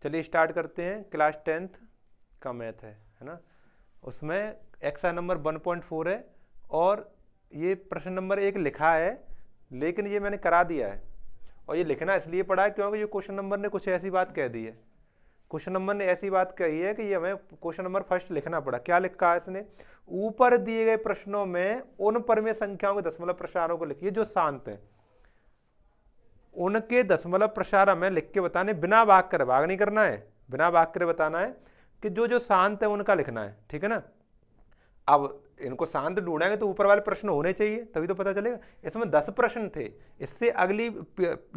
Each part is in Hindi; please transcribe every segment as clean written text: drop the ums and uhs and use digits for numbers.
चलिए स्टार्ट करते हैं। क्लास 10th का मैथ है ना, उसमें एक्सरसाइज नंबर 1.4 है और ये प्रश्न नंबर 1 लिखा है, लेकिन ये मैंने करा दिया है। और ये लिखना इसलिए पड़ा है क्योंकि ये क्वेश्चन नंबर ने कुछ ऐसी बात कह दी है। क्वेश्चन नंबर ने ऐसी बात कही है कि ये हमें क्वेश्चन नंबर फर्स्ट लिखना पड़ा। क्या लिखा है इसने? ऊपर दिए गए प्रश्नों में उन परिमेय संख्याओं के दशमलव प्रसारों को लिखिए जो शांत है। उनके दशमलव प्रसार हमें लिख के बताने, बिना भाग करे, भाग नहीं करना है, बिना भाग करे बताना है कि जो जो शांत है उनका लिखना है। ठीक है ना। अब इनको शांत ढूंढेंगे तो ऊपर वाले प्रश्न होने चाहिए, तभी तो पता चलेगा। इसमें 10 प्रश्न थे, इससे अगली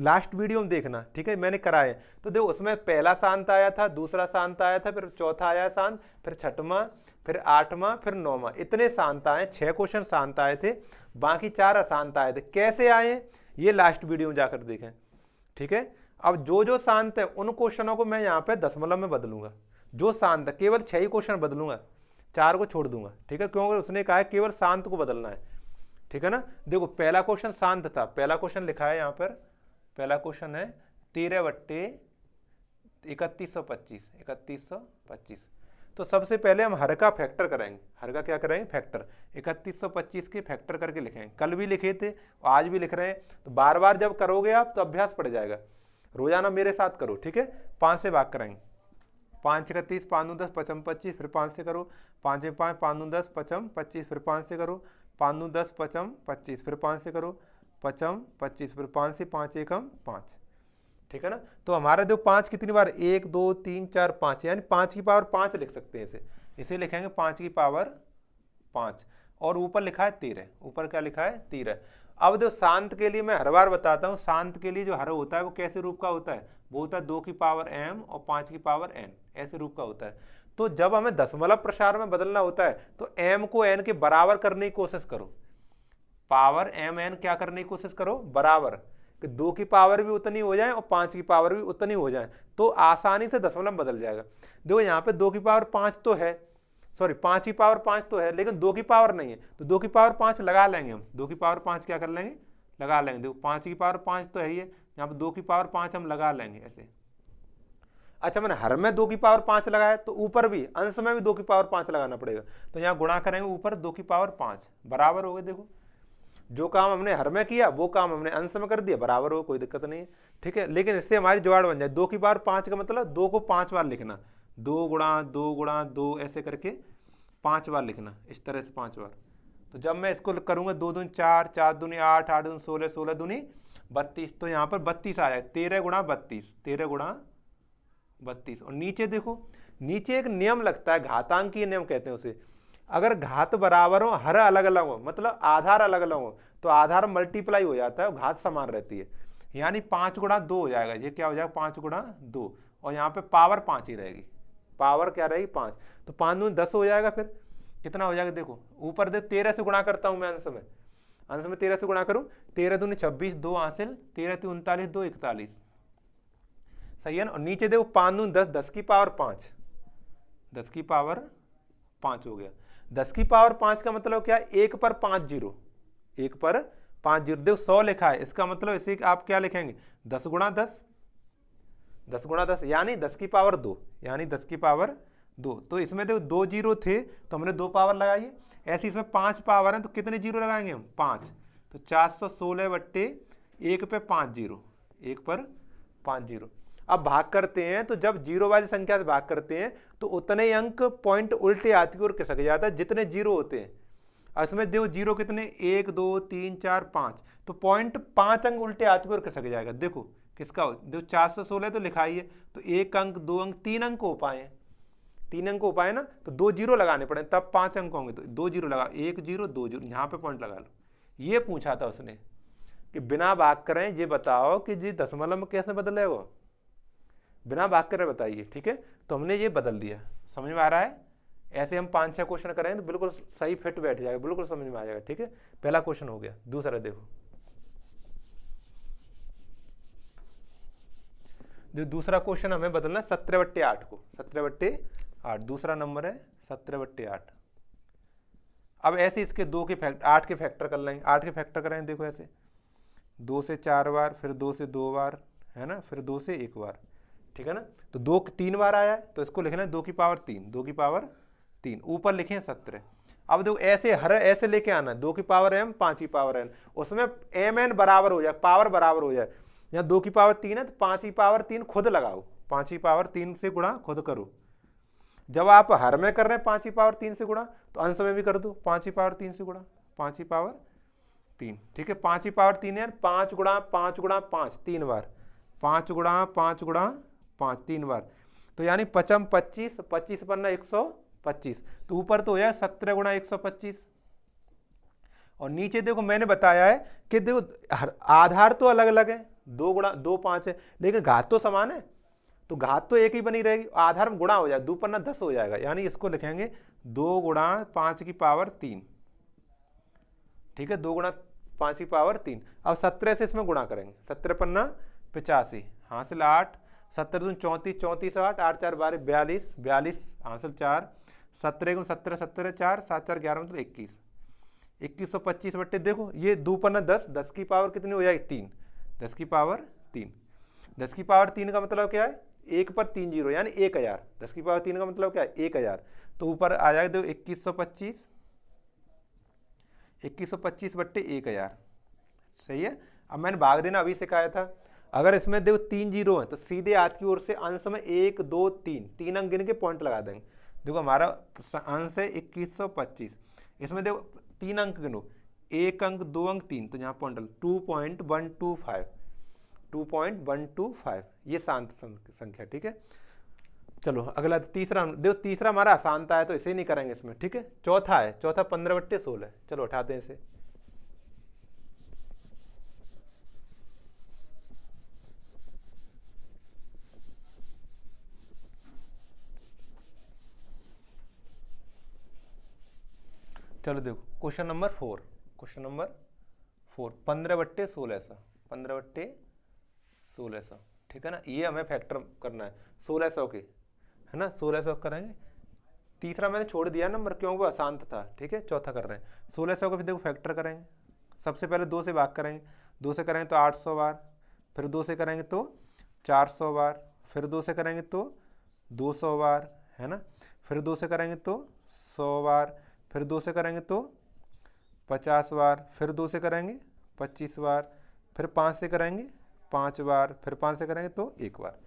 लास्ट वीडियो में देखना। ठीक है, मैंने कराए तो देखो, उसमें पहला शांत आया था, दूसरा शांत आया था, फिर चौथा आया शांत, फिर छठवां, फिर आठवां, फिर नौवां, इतने शांत आए। 6 क्वेश्चन शांत आए थे, बाकी 4 अशांत आए थे। कैसे आए ये लास्ट वीडियो में जाकर देखें। ठीक है। अब जो जो शांत है उन क्वेश्चनों को मैं यहाँ पे दशमलव में बदलूंगा। जो शांत है केवल 6 ही क्वेश्चन बदलूंगा, 4 को छोड़ दूंगा। ठीक है, क्योंकि उसने कहा है केवल शांत को बदलना है। ठीक है ना। देखो पहला क्वेश्चन शांत था, पहला क्वेश्चन लिखा है यहाँ पर, पहला क्वेश्चन है 13/3125, 3125। तो सबसे पहले हम हर का फैक्टर करेंगे। हर का क्या करेंगे? फैक्टर। 3125 के फैक्टर करके लिखेंगे। कल भी लिखे थे, आज भी लिख रहे हैं। तो बार बार जब करोगे आप तो अभ्यास पड़ जाएगा। रोजाना मेरे साथ करो। ठीक है। 5 से भाग कराएंगे। 5 31, 5 9 10, 55 25, फिर 5 से करो। 5 1 5, 5 9 10, 55 25, फिर 5 से करो। 5 9 10, 55 25, फिर 5 से करो। 55 25, फिर 5 से, 5 1 5। ठीक है ना। तो हमारा जो 5 कितनी बार? 1 2 3 4 5, यानी 5 की पावर 5 लिख सकते हैं इसे। इसे लिखेंगे 5 की पावर 5। और ऊपर लिखा है 13। ऊपर क्या लिखा है? 13। अब जो शांत के लिए मैं हर बार बताता हूँ, शांत के लिए जो हर होता है वो कैसे रूप का होता है? वो होता है 2 की पावर m और 5 की पावर n, ऐसे रूप का होता है। तो जब हमें दशमलव प्रसार में बदलना होता है तो m को n के बराबर करने की कोशिश करो। पावर m n क्या करने की कोशिश करो? बराबर, कि 2 की पावर भी उतनी हो जाए और 5 की पावर भी उतनी हो जाए, तो आसानी से दशमलव बदल जाएगा। देखो यहाँ पे 2 की पावर 5 तो है, सॉरी 5 की पावर 5 तो है, लेकिन 2 की पावर नहीं है। तो 2 की पावर 5 लगा लेंगे हम। 2 की पावर 5 क्या कर लेंगे? लगा लेंगे। देखो 5 की पावर 5 तो है ही है, यहाँ पे 2 की पावर 5 हम लगा लेंगे ऐसे। अच्छा, मैंने हर में 2 की पावर 5 लगाया, तो ऊपर भी अंश में भी 2 की पावर 5 लगाना पड़ेगा। तो यहाँ गुणा करेंगे, ऊपर 2 की पावर 5 बराबर हो गए। देखो जो काम हमने हर में किया वो काम हमने अंश में कर दिया, बराबर हो, कोई दिक्कत नहीं है। ठीक है, लेकिन इससे हमारी जुगाड़ बन जाए। 2 की पावर 5 का मतलब 2 को 5 बार लिखना, 2 गुणा 2 गुणा 2 ऐसे करके 5 बार लिखना, इस तरह से 5 बार। तो जब मैं इसको करूंगा 2 दूनी 4, 4 दूनी 8, 8 दूनी 16, 16 दूनी 32, तो यहाँ पर 32 आ जाए। 13 गुणा 32, 13 गुणा 32। और नीचे देखो, नीचे एक नियम लगता है, घातांकीय नियम कहते हैं उसे। अगर घात बराबर हो, हर अलग अलग हो, मतलब आधार अलग अलग हो, तो आधार मल्टीप्लाई हो जाता है, घात समान रहती है। यानी 5 गुणा 2 हो जाएगा। ये क्या हो जाएगा? 5 गुणा 2, और यहाँ पे पावर 5 ही रहेगी। पावर क्या रहेगी? 5। तो 5 दूनी 10 हो जाएगा। फिर कितना हो जाएगा? देखो ऊपर देख, 13 से गुणा करता हूं मैं अंश में, अंश में 13 से गुणा करूं। 13 दूनी 26, 2 हासिल, 13 3 39, 2 41, सही है ना। और नीचे देखो 5 दूनी 10, 10 की पावर 5, 10 की पावर 5 हो गया। 10 की पावर 5 का मतलब क्या? 1 पर 5 जीरो, 1 पर 5 जीरो। देखो 100 लिखा है, इसका मतलब इसे आप क्या लिखेंगे? 10 गुणा 10, 10 गुणा 10 यानी 10 की पावर 2, यानी 10 की पावर 2। तो इसमें देखो 2 जीरो थे तो हमने 2 पावर लगाई है। ऐसे इसमें 5 पावर है तो कितने जीरो लगाएंगे हम? 5। तो 416/1 पे 5 जीरो, 1 पर 5 जीरो। अब भाग करते हैं तो जब जीरो वाली संख्या से भाग करते हैं तो उतने ही अंक पॉइंट उल्टे हाथ की ओर खिसक जाता है जितने जीरो होते हैं। इसमें देखो जीरो कितने? 1 2 3 4 5, तो पॉइंट 5 अंक उल्टे हाथ की ओर खिसक जाएगा। देखो किसका हो? देखो 416 तो लिखा ही है, तो 1 अंक 2 अंक 3 अंक हो पाए, 3 अंक हो पाए ना, तो 2 जीरो लगाने पड़े तब 5 अंक होंगे। तो 2 जीरो लगा, 1 जीरो 2 जीरो, यहाँ पे पॉइंट लगा लो। ये पूछा था उसने कि बिना भाग करें ये बताओ कि जी दशमलव में कैसे बदले वो, बिना भाग करे बताइए। ठीक है, तो हमने ये बदल दिया। समझ में आ रहा है? ऐसे हम 5-6 क्वेश्चन करेंगे तो बिल्कुल सही फिट बैठ जाएगा, बिल्कुल समझ में आ जाएगा। ठीक है, पहला क्वेश्चन हो गया। दूसरा देखो, जो दूसरा क्वेश्चन हमें बदलना 17/8 को, 17/8 दूसरा नंबर है 17/8। अब ऐसे इसके 8 के फैक्टर कर लेंगे। 8 के फैक्टर करेंगे, देखो ऐसे 2 से 4 बार, फिर 2 से 2 बार, है ना, फिर 2 से 1 बार। ठीक है ना। तो 2 3 बार आया है तो इसको लिखना है 2 की पावर 3, 2 की पावर 3, ऊपर लिखें 17। अब देखो ऐसे हर ऐसे लेके आना है 2 की पावर m 5 की पावर n, उसमें mn बराबर हो जाए, पावर बराबर हो जाए। यहाँ 2 की पावर 3 है तो 5 की पावर 3 खुद लगाओ, 5 की पावर 3 से गुणा खुद करो। जब आप हर में कर रहे हैं 5 की पावर 3 से गुणा तो अंश में भी कर दो 5 की पावर 3 से गुणा, 5 की पावर 3, ठीक है। 5 की पावर 3 है 5 गुणा 5 गुणा 5 3 बार, 5 गुणा 5 गुणा 5 3 बार, तो यानी 5 25, 25 पन्ना 125, तो ऊपर तो हो जाए 17 गुणा 125। और नीचे देखो मैंने बताया है कि देखो आधार तो अलग अलग है, 2 गुणा 2 5 है, लेकिन घात तो समान है, तो घात तो एक ही बनी रहेगी, आधार में गुणा हो जाए, 2 पन्ना 10 हो जाएगा, यानी इसको लिखेंगे 2 गुणा 5 की पावर 3, ठीक है, 2 गुणा 5 की पावर 3। अब 17 से इसमें गुणा करेंगे, 17 पन्ना 85, हासिल 8, 17 दून 34, 34 8, 8 4 12 42, 42 हासिल 4, 17 गुण 17 17 4, 7 4 11 मतलब 21, 2125 बट्टे देखो ये 2 पन्ना 10, 10 की पावर कितनी हो जाएगी 3, 10 की पावर 3, 10 की पावर 3 का मतलब क्या है, 1 पर 3 जीरो यानी 1000, 10 की पावर 3 का मतलब क्या है 1000, तो ऊपर आ जाएगा देखो 2125, 2125 बट्टे 1000, सही है। अब मैंने भाग देना अभी सिखाया था, अगर इसमें देखो 3 जीरो है तो सीधे हाथ की ओर से अंश में 1 2 3 अंक गिन के पॉइंट लगा देंगे। देखो हमारा अंश है 2125, इसमें देखो 3 अंक गिनो, 1 अंक 2 अंक 3, तो यहाँ पॉइंट 2.125, 2.125 ये शांत संख्या, ठीक है। चलो अगला तीसरा, देखो तीसरा हमारा आसान था है तो इसे नहीं करेंगे इसमें, ठीक है। चौथा है, चौथा 15 बट्टे 16, चलो उठाते हैं इसे। चलो देखो क्वेश्चन नंबर 4, क्वेश्चन नंबर 4, 15 बट्टे 1600, 15 बट्टे 1600, ठीक है ना। ये हमें फैक्टर करना है 1600 के, है ना, 1600 करेंगे। तीसरा मैंने छोड़ दिया नंबर क्योंकि वो आसान था, ठीक है। चौथा कर रहे हैं 1600 को, फिर देखो फैक्टर करेंगे, सबसे पहले 2 से भाग करेंगे, 2 से करेंगे तो 800 बार, फिर 2 से करेंगे तो 400 बार, फिर 2 से करेंगे तो 200 बार, है ना, फिर 2 से करेंगे तो 100 बार, फिर 2 से करेंगे तो 50 बार, फिर 2 से करेंगे 25 बार, फिर 5 से करेंगे 5 बार, फिर 5 से करेंगे तो 1 बार।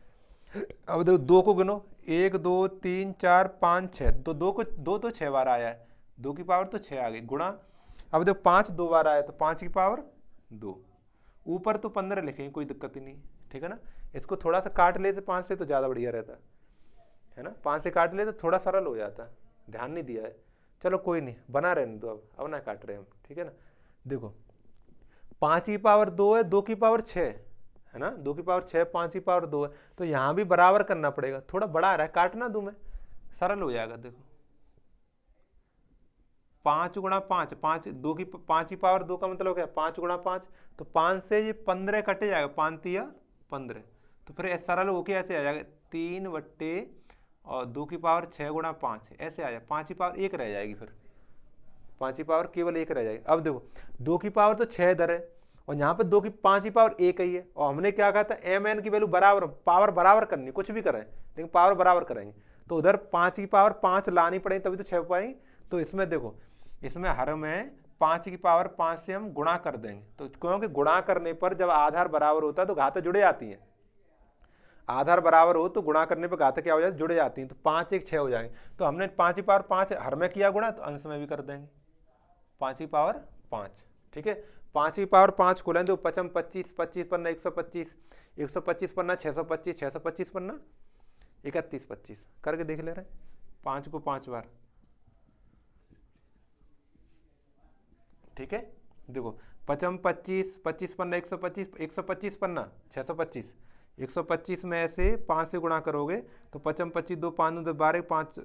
अब देखो 2 को गिनो, 1 2 3 4 5 6, तो 2 तो 6 बार आया है, 2 की पावर तो 6 आ गई गुणा। अब देखो 5 2 बार आया तो 5 की पावर 2, ऊपर तो 15 लिखेंगे, कोई दिक्कत ही नहीं, ठीक है ना। इसको थोड़ा सा काट ले 5 से तो ज़्यादा बढ़िया रहता है ना, 5 से काट ले तो थोड़ा सरल हो जाता, ध्यान नहीं दिया है, चलो कोई नहीं, बना रहने दो, अब ना काट रहे हम, ठीक है ना। देखो 5 की पावर 2 है, 2 की पावर 6 है ना, 2 की पावर 6, 5 की पावर 2 है, तो यहाँ भी बराबर करना पड़ेगा, थोड़ा बड़ा आ रहा है, काटना दूं मैं, सरल हो जाएगा। देखो 5 गुणा 5, 5 की पावर 2 का मतलब क्या है 5 गुणा 5, तो 5 से ये 15 कटे जाएगा, 5 तिया 15, तो फिर सरल होके ऐसे आ जाएगा 3 बट्टे और 2 की पावर 6 गुणा 5, ऐसे आ जाए, 5 की पावर 1 रह जाएगी, फिर 5 की पावर केवल 1 रह जाएगी। अब देखो 2 की पावर तो 6 इधर है और यहाँ पे 5 की पावर 1 ही है, और हमने क्या कहा था एम एन की वैल्यू बराबर, पावर बराबर करनी, कुछ भी करें लेकिन पावर बराबर करेंगे, तो उधर 5 की पावर 5 लानी पड़ेगी तभी तो 6 पाएंगे। तो इसमें देखो, इसमें हर में 5 की पावर 5 से हम गुणा कर देंगे, तो क्योंकि गुणा करने पर जब आधार बराबर होता है तो घातें जुड़े जाती हैं, आधार बराबर हो तो गुणा करने पर घातें क्या हो जाती, जुड़े जाती हैं, तो 5 1 6 हो जाएंगे। तो हमने 5 की पावर 5 हर में किया गुणा, तो अंश में भी कर देंगे 5 की पावर 5, ठीक है। 5 की पावर 5 को लें तो 5 25, 25 पन्ना 125, 125 पन्ना 625, 625 पन्ना 31 25, करके देख ले रहे हैं 5 को 5 बार, ठीक है। देखो 5 25, 25 पन्ना 125, 125 पन्ना 625, 125 में ऐसे 5 से गुणा करोगे तो 5 25 2 5 2 12 5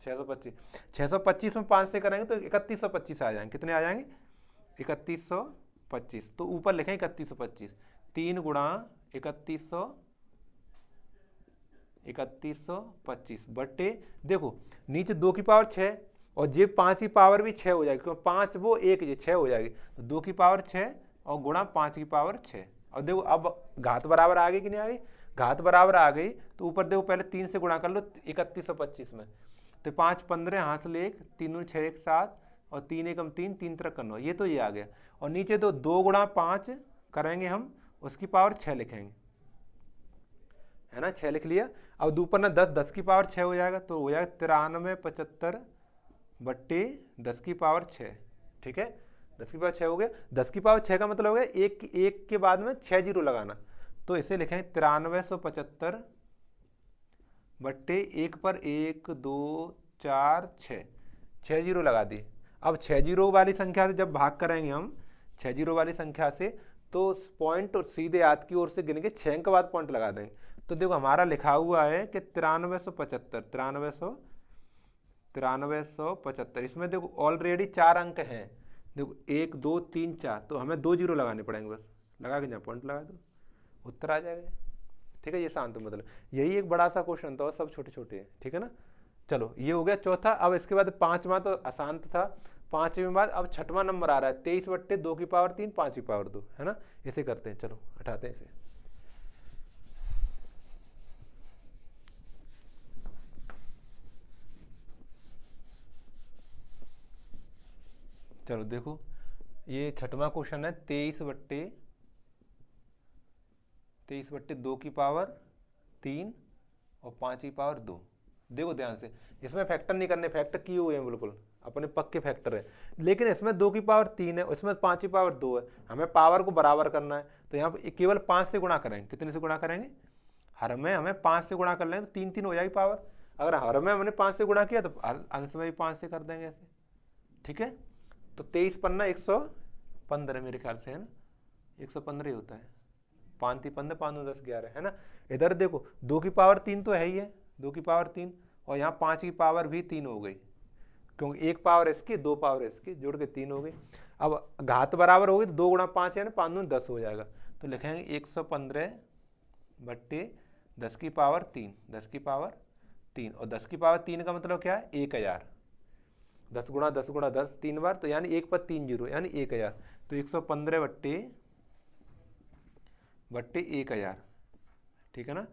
625, 625 में 5 से करेंगे तो 3125 आ जाएंगे, कितने आ जाएंगे 3125, तो ऊपर लिखें 3125, 3 गुणा 3125 बट्टे, देखो नीचे 2 की पावर 6 और ये 5 की पावर भी 6 हो जाएगी, क्योंकि 5 वो 1 ये 6 हो जाएगी, तो 2 की पावर 6 और गुणा 5 की पावर 6, और देखो अब घात बराबर आ गई कि नहीं आ गई, घात बराबर आ गई तो ऊपर देखो पहले 3 से गुणा कर लो 3125 में, तो 5 15 यहाँ से ले 1, 3 दूनी 6 1 7 और 3 एकम 3 3 तरह करना, ये तो ये आ गया। और नीचे तो 2 गुणा 5 करेंगे हम, उसकी पावर 6 लिखेंगे, है ना, 6 लिख लिया। अब ऊपर ना 10 10 की पावर 6 हो जाएगा, तो हो जाएगा 93 75 बट्टे 10 की पावर 6, ठीक है, 10 की पावर 6 हो गया। 10 की पावर 6 का मतलब हो गया एक के बाद में 6 जीरो लगाना, तो इसे लिखेंगे 9375 बट्टे 1 पर 1 2 4 6 जीरो लगा दिए। अब 6 जीरो वाली संख्या से जब भाग करेंगे हम 6 जीरो वाली संख्या से, तो पॉइंट सीधे हाथ की ओर से गिन के 6 अंक बाद पॉइंट लगा देंगे। तो देखो हमारा लिखा हुआ है कि 9375, इसमें देखो ऑलरेडी 4 अंक हैं, देखो 1 2 3 4, तो हमें 2 जीरो लगाने पड़ेंगे, बस लगा के जहाँ पॉइंट लगा दो, उत्तर आ जाएगा, ठीक है। ये शांत मतलब यही एक बड़ा सा क्वेश्चन था और सब छोटे छोटे हैं, ठीक है ना। चलो ये हो गया चौथा। अब इसके बाद पांचवा तो आसान था, पांचवें बाद अब छठवां नंबर आ रहा है 23 बट्टे 2 की पावर 3 5 की पावर 2, है ना। इसे करते हैं, चलो हटाते हैं इसे। चलो देखो ये छठवां क्वेश्चन है 23 बट्टे 2 की पावर 3 और 5 की पावर 2। देखो ध्यान से, इसमें फैक्टर नहीं करने, फैक्टर किए हुए हैं बिल्कुल अपने पक्के फैक्टर है, लेकिन इसमें 2 की पावर 3 है, इसमें 5 की पावर 2 है, हमें पावर को बराबर करना है। तो यहाँ पर केवल 5 से गुणा करेंगे, कितने से गुणा करेंगे, हर में हमें 5 से गुणा कर लेंगे तो 3 3 हो जाएगी पावर। अगर हर में हमने 5 से गुणा किया तो अंश में भी 5 से कर देंगे ऐसे, ठीक है। तो 23 पन्ना 115 मेरे ख्याल से, है ना, 115 ही होता है, 5 3 15 5 9 10 11, है ना। इधर देखो 2 की पावर 3 तो है ही है, 2 की पावर 3 और यहाँ 5 की पावर भी 3 हो गई, क्योंकि 1 पावर इसकी 2 पावर इसकी जोड़ के 3 हो गई। अब घात बराबर होगी तो 2 गुणा 5 है ना, 5 दूनी 10 हो जाएगा, तो लिखेंगे 115 बट्टे 10 की पावर 3, 10 की पावर 3, और 10 की पावर 3 का मतलब क्या है 1000, 10 गुणा 10 गुणा 10 3 बार, तो यानी 1 पर 3 जीरो यानी 1000, तो 115 बट्टे 1000, ठीक है ना,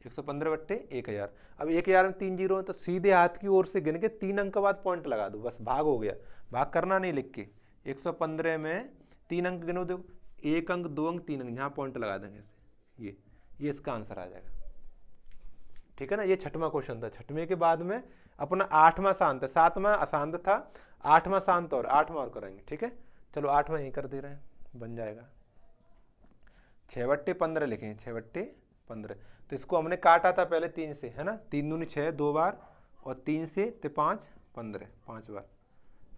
115 बट्टे 1000। अब 1000 में 3 जीरो है, तो सीधे हाथ की ओर से गिन के 3 अंक बाद पॉइंट लगा दो, बस भाग हो गया, भाग करना नहीं लिख के। 115 में 3 अंक गिनो, देखो 1 अंक 2 अंक 3 अंक, यहाँ पॉइंट लगा देंगे ऐसे, ये इसका आंसर आ जाएगा, ठीक है ना। ये छठवां क्वेश्चन था। छठवें के बाद में अपना आठवां शांत है, सातवां अशांत था, आठवां शांत और आठवां और करेंगे, ठीक है। चलो आठवां यहीं कर दे रहे हैं, बन जाएगा 6 बट्टे 15 लिखेंगे, 6 बट्टे 15, तो इसको हमने काटा था पहले 3 से, है ना, 3 दूनी 6 2 बार और 3 से 5 15 5 बार,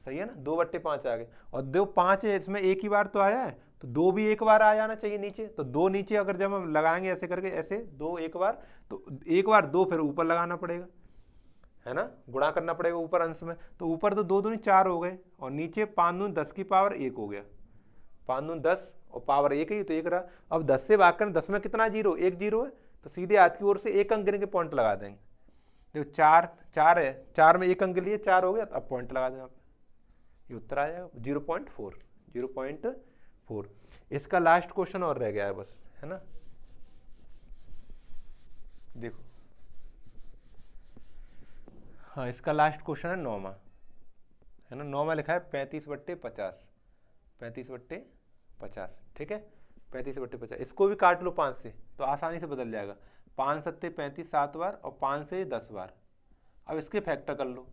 सही है ना, 2 बट्टे 5 आ गए। और 2 5 है, इसमें एक ही बार तो आया है, तो 2 भी एक बार आ जाना चाहिए नीचे, तो 2 नीचे अगर जब हम लगाएंगे ऐसे करके, ऐसे 2 एक बार, तो एक बार 2 फिर ऊपर लगाना पड़ेगा, है ना, गुणा करना पड़ेगा ऊपर अंश में, तो ऊपर तो 2 दूनी 4 हो गए और नीचे 5 दूनी 10 की पावर 1 हो गया, 5 दूनी 10 और पावर 1 ही, तो 1 रहा। अब 10 से भाग कर 10 में कितना जीरो, 1 जीरो है, तो सीधे हाथ की ओर से 1 अंक गिन के पॉइंट लगा देंगे। देखो 4 है, 4 में 1 अंक लिए 4 हो गया, तो अब पॉइंट लगा दें, ये उत्तर आ जाएगा 0.4, 0.4। इसका लास्ट क्वेश्चन और रह गया है बस, है ना। देखो हाँ, इसका लास्ट क्वेश्चन है 9वां, है ना, 9वां लिखा है 35 बट्टे 50, 35 बट्टे 50, ठीक है, 35 बट्टे 50। इसको भी काट लो 5 से तो आसानी से बदल जाएगा, 5 सत्ते 35 7 बार और 5 से 10 बार। अब इसके फैक्टर कर लो।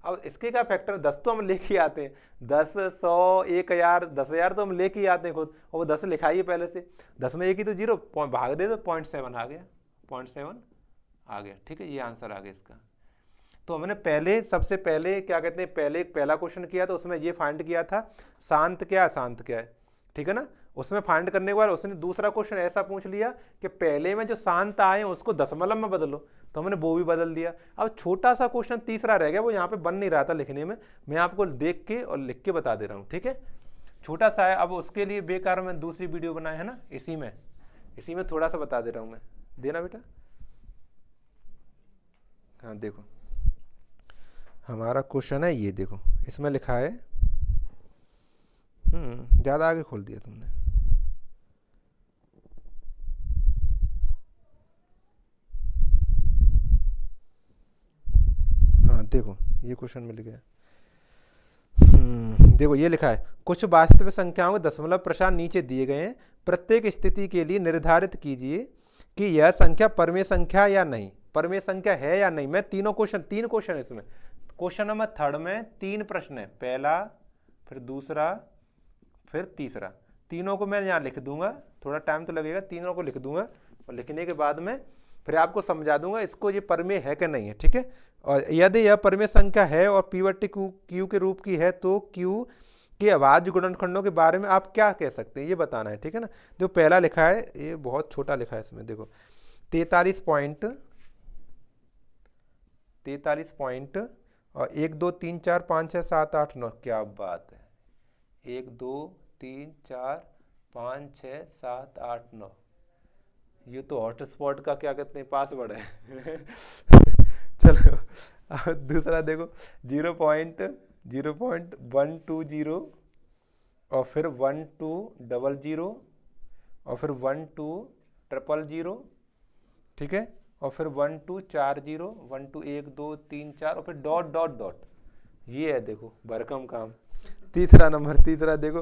अब इसके क्या फैक्टर, 10 तो हम लेके आते हैं, 10 100 1000 10000 तो हम लेके आते हैं खुद, और वो 10 लिखाइए पहले से, 10 में एक ही तो जीरो, भाग दे दो, 0.7 आ गया, 0.7 आ गया, ठीक है, ये आंसर आ गया इसका। तो हमने पहले सबसे पहले क्या कहते हैं, पहला क्वेश्चन किया था, उसमें ये फाइंड किया था शांत क्या अशांत क्या है, ठीक है ना। उसमें फाइंड करने के बाद उसने दूसरा क्वेश्चन ऐसा पूछ लिया कि पहले में जो शांत आए उसको दशमलव में बदलो, तो हमने वो भी बदल दिया। अब छोटा सा क्वेश्चन तीसरा रह गया, वो यहाँ पे बन नहीं रहा था लिखने में, मैं आपको देख के और लिख के बता दे रहा हूँ, ठीक है, छोटा सा है। अब उसके लिए बेकार में दूसरी वीडियो बनाए, है ना, इसी में थोड़ा सा बता दे रहा हूँ मैं, देना बेटा। हाँ देखो हमारा क्वेश्चन है ये, देखो इसमें लिखा है, ज़्यादा आगे खोल दिया तुमने, देखो ये क्वेश्चन मिल गया। देखो ये लिखा है, कुछ वास्तविक संख्याओं के दशमलव प्रसार नीचे दिए गए हैं, प्रत्येक स्थिति के लिए निर्धारित कीजिए कि यह संख्या परमेय संख्या या नहीं, परमेय संख्या है या नहीं। मैं तीन क्वेश्चन है इसमें। क्वेश्चन नंबर 3 में 3 प्रश्न है, पहला, फिर दूसरा, फिर तीसरा। तीनों को मैं यहाँ लिख दूंगा, थोड़ा टाइम तो लगेगा, तीनों को लिख दूंगा और लिखने के बाद में फिर आपको समझा दूंगा इसको ये परमेय है कि नहीं है, ठीक है। और यदि यह परमेय संख्या है और पीवटी क्यू के रूप की है तो क्यू के अभाज्य गुणनखंडों के बारे में आप क्या कह सकते हैं ये बताना है, ठीक है ना। जो पहला लिखा है ये बहुत छोटा लिखा है इसमें, देखो 43 पॉइंट और 1 2 3 4 5 6 7 8 9, क्या बात है, 1 2 3 4 5 6 7 8 9, ये तो हॉटस्पॉट का क्या कहते हैं पासवर्ड है चलो दूसरा देखो 0.120 और फिर 1200 और फिर 12000, ठीक है, और फिर 1240 1 2 3 4 और फिर डॉट डॉट डॉट, ये है देखो भरकम काम। तीसरा देखो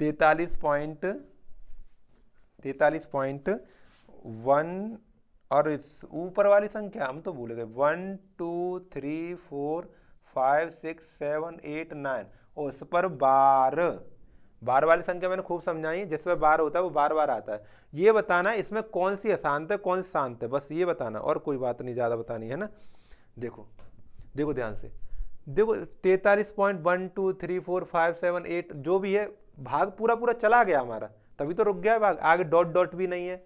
43.1 और इस ऊपर वाली संख्या हम तो भूल गए, 1 2 3 4 5 6 7 8 9 और उस पर बार वाली संख्या मैंने खूब समझाई है, जिसमें बार होता है वो बार आता है। ये बताना है इसमें कौन सी अशांत है कौन सी शांत है, बस ये बताना, और कोई बात नहीं ज़्यादा बतानी है ना। देखो ध्यान से, देखो 43.1 2 3 4 5 7 8 जो भी है भाग पूरा चला गया हमारा, तभी तो रुक गया है भाग, आगे डॉट डॉट भी नहीं है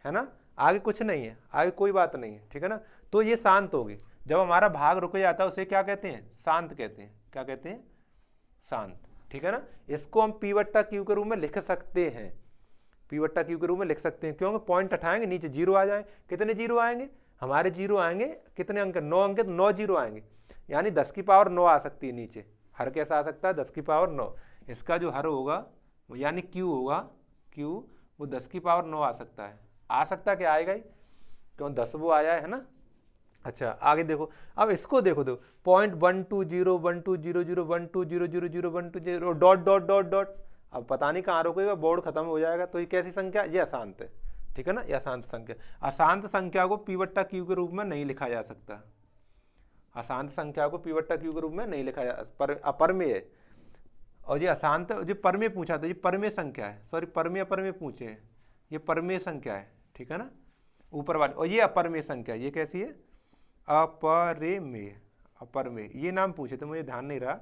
ना, आगे कुछ नहीं है, आगे कोई बात नहीं है, ठीक है ना। तो ये शांत होगी, जब हमारा भाग रुक जाता है उसे क्या कहते हैं, शांत कहते हैं। क्या कहते हैं, शांत, ठीक है ना। इसको हम पी बट्टा क्यू के रूप में लिख सकते हैं, पी बट्टा क्यू के रूप में लिख सकते हैं, क्योंकि पॉइंट हटाएंगे नीचे जीरो आ जाए। कितने जीरो आएंगे हमारे, जीरो आएंगे कितने अंक, 9 अंक, 9 जीरो आएंगे, यानी 10 की पावर 9 आ सकती है नीचे। हर कैसा आ सकता है, 10 की पावर 9। इसका जो हर होगा यानी क्यू होगा, क्यू वो 10 की पावर 9 आ सकता है, क्या आएगा ही, क्यों 10 वो आया है ना। अच्छा आगे देखो, अब इसको देखो 0.120 1200 1200 120 डॉट डॉट डॉट डॉट, अब पता नहीं कहाँ रुकेगा, बोर्ड खत्म हो जाएगा। तो ये कैसी संख्या, ये अशांत है, ठीक है ना, ये अशांत संख्या। अशांत संख्या को पी बट्टा क्यू के रूप में नहीं लिखा जा सकता, अशांत संख्या को पी बट्टा क्यू के रूप में नहीं लिखा जा, अपरमेय है। और ये अशांत, जो परमेय पूछा था, ये परमेय संख्या है, सॉरी परमेय अपरमेय पूछे हैं, ये परमेय संख्या है, ठीक है ना, ऊपर वाली। और ये अपरमेय संख्या, ये कैसी है, अपरमेय, ये नाम पूछे थे, मुझे ध्यान नहीं रहा।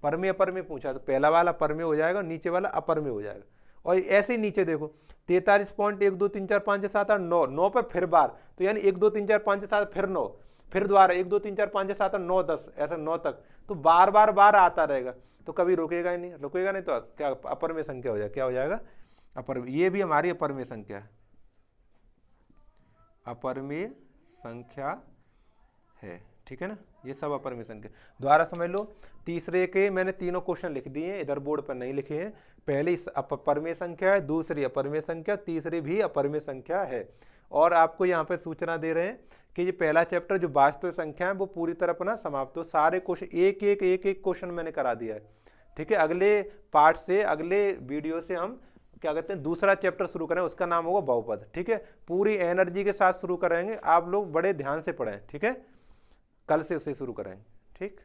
परमेय अपरमेय पूछा तो पहला वाला परमेय हो जाएगा, नीचे वाला अपरमेय हो जाएगा। और ऐसे ही नीचे देखो 43.1 2 3 4 5 6 7 8 9, 9 पर फिर बार, तो यानी 1 2 3 4 5 6 7 फिर 9, फिर दोबारा 1 2 3 4 5 6 7 8 9 10, ऐसा 9 तक, तो बार आता रहेगा, तो कभी रुकेगा ही नहीं, रुकेगा नहीं तो क्या अपरमेय संख्या हो जाएगा, क्या हो जाएगा, अपरमेय। ये भी हमारी अपरमेय संख्या है, अपरमेय संख्या है, ठीक है ना, ये सब अपरमेय संख्या। दोबारा समझ लो, तीसरे के मैंने तीनों क्वेश्चन लिख दिए हैं, इधर बोर्ड पर नहीं लिखे हैं। पहली अपरमेय संख्या है, दूसरी अपरमेय संख्या, तीसरी भी अपरमेय संख्या है। और आपको यहाँ पे सूचना दे रहे हैं कि ये पहला चैप्टर जो वास्तविक संख्या है वो पूरी तरह अपना समाप्त हो, सारे क्वेश्चन एक एक क्वेश्चन मैंने करा दिया है, ठीक है। अगले पार्ट से, अगले वीडियो से हम क्या कहते हैं दूसरा चैप्टर शुरू करें, उसका नाम होगा बहुपद, ठीक है। पूरी एनर्जी के साथ शुरू करेंगे, आप लोग बड़े ध्यान से पढ़ें, ठीक है, कल से उसे शुरू करेंगे, ठीक।